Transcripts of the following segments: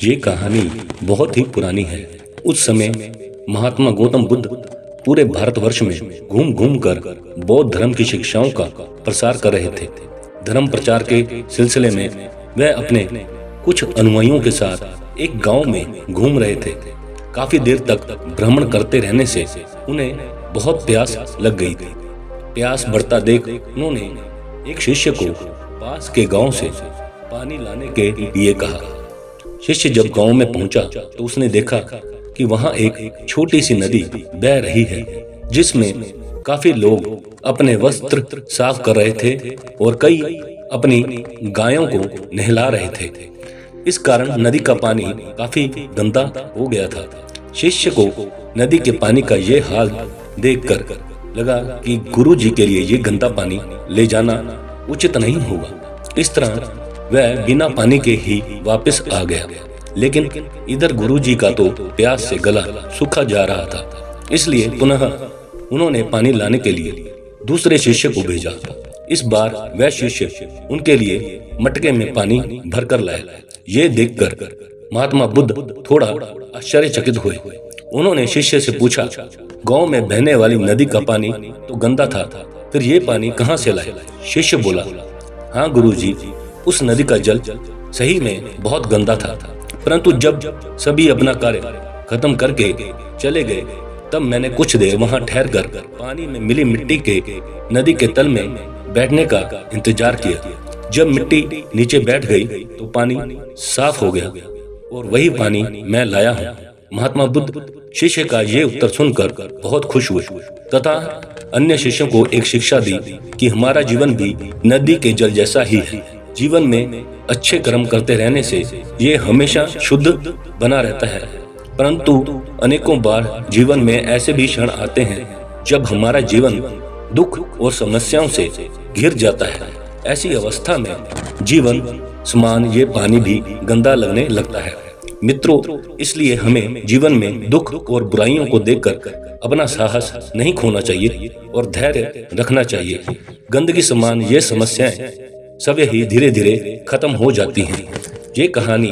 ये कहानी बहुत ही पुरानी है। उस समय महात्मा गौतम बुद्ध पूरे भारतवर्ष में घूम घूम कर बौद्ध धर्म की शिक्षाओं का प्रसार कर रहे थे। धर्म प्रचार के सिलसिले में वह अपने कुछ अनुयायियों के साथ एक गांव में घूम रहे थे। काफी देर तक भ्रमण करते रहने से उन्हें बहुत प्यास लग गई थी। प्यास बढ़ता देख उन्होंने एक शिष्य को पास के गांव से पानी लाने के लिए कहा। शिष्य जब गांव में पहुंचा तो उसने देखा कि वहां एक छोटी सी नदी बह रही है, जिसमें काफी लोग अपने वस्त्र साफ कर रहे थे और कई अपनी गायों को नहला रहे थे। इस कारण नदी का पानी काफी गंदा हो गया था। शिष्य को नदी के पानी का ये हाल देखकर लगा कि गुरु जी के लिए ये गंदा पानी ले जाना उचित नहीं होगा। इस तरह वह बिना पानी के ही वापस आ गया। लेकिन इधर गुरु जी का तो प्यास से गला सूखा जा रहा था, इसलिए पुनः उन्होंने पानी लाने के लिए दूसरे शिष्य को भेजा। इस बार वह शिष्य उनके लिए मटके में पानी भरकर लाया। ये देखकर महात्मा बुद्ध थोड़ा आश्चर्यचकित हुए। उन्होंने शिष्य से पूछा, गांव में बहने वाली नदी का पानी तो गंदा था, फिर ये पानी कहाँ से लाए? शिष्य बोला, हाँ गुरुजी, उस नदी का जल सही में बहुत गंदा था, परंतु जब सभी अपना कार्य खत्म करके चले गए तब मैंने कुछ देर वहां ठहर कर पानी में मिली मिट्टी के नदी के तल में बैठने का इंतजार किया। जब मिट्टी नीचे बैठ गई तो पानी साफ हो गया और वही पानी मैं लाया हूँ। महात्मा बुद्ध शिष्य का ये उत्तर सुनकर बहुत खुश हुए तथा अन्य शिष्यों को एक शिक्षा दी कि हमारा जीवन भी नदी के जल जैसा ही है। जीवन में अच्छे कर्म करते रहने से ये हमेशा शुद्ध बना रहता है, परंतु अनेकों बार जीवन में ऐसे भी क्षण आते हैं जब हमारा जीवन दुख और समस्याओं से घिर जाता है। ऐसी अवस्था में जीवन समान ये पानी भी गंदा लगने लगता है। मित्रों, इसलिए हमें जीवन में दुख और बुराइयों को देखकर अपना साहस नहीं खोना चाहिए और धैर्य रखना चाहिए। गंदगी समान ये समस्याएं सब ही धीरे धीरे खत्म हो जाती हैं। ये कहानी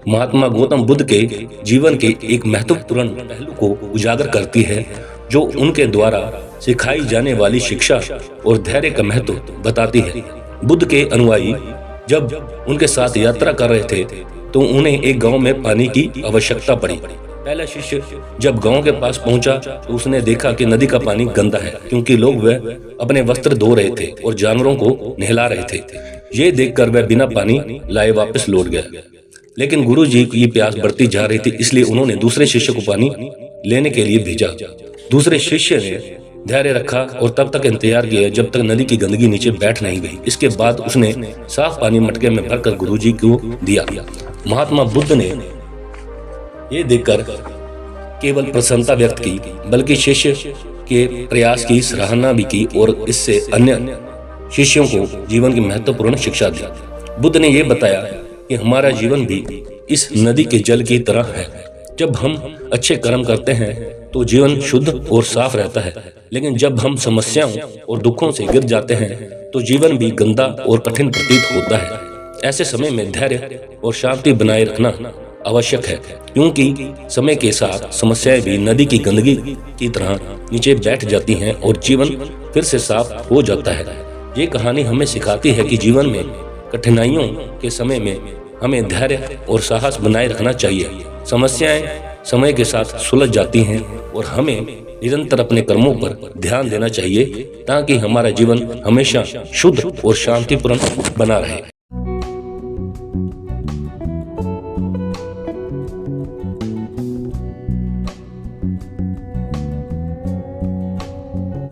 महात्मा गौतम बुद्ध के जीवन के एक महत्वपूर्ण पहलू को उजागर करती है, जो उनके द्वारा सिखाई जाने वाली शिक्षा और धैर्य का महत्व बताती है। बुद्ध के अनुयायी जब उनके साथ यात्रा कर रहे थे तो उन्हें एक गांव में पानी की आवश्यकता पड़ी। पहला शिष्य जब गांव के पास पहुंचा तो उसने देखा कि नदी का पानी गंदा है, क्योंकि लोग वह अपने वस्त्र धो रहे थे और जानवरों को नहला रहे थे। ये देखकर वह बिना पानी लाए वापस लौट गया। लेकिन गुरु जी की प्यास बढ़ती जा रही थी, इसलिए उन्होंने दूसरे शिष्य को पानी लेने के लिए भेजा। दूसरे शिष्य ने धैर्य रखा और तब तक इंतजार किया जब तक नदी की गंदगी नीचे बैठ नहीं गई। इसके बाद उसने साफ पानी मटके में भरकर गुरु जी को दिया। महात्मा बुद्ध ने ये देखकर केवल प्रसन्नता व्यक्त की, बल्कि शिष्य के प्रयास की सराहना भी की और इससे अन्य शिष्यों को जीवन की महत्वपूर्ण शिक्षा दी। बुद्ध ने यह बताया कि हमारा जीवन भी इस नदी के जल की तरह है। जब हम अच्छे कर्म करते हैं तो जीवन शुद्ध और साफ रहता है, लेकिन जब हम समस्याओं और दुखों से गिर जाते हैं तो जीवन भी गंदा और कठिन प्रतीत होता है। ऐसे समय में धैर्य और शांति बनाए रखना आवश्यक है, क्योंकि समय के साथ समस्याएं भी नदी की गंदगी की तरह नीचे बैठ जाती हैं और जीवन फिर से साफ हो जाता है। ये कहानी हमें सिखाती है कि जीवन में कठिनाइयों के समय में हमें धैर्य और साहस बनाए रखना चाहिए। समस्याएं समय के साथ सुलझ जाती हैं और हमें निरंतर अपने कर्मों पर ध्यान देना चाहिए, ताकि हमारा जीवन हमेशा शुद्ध और शांतिपूर्ण बना रहे।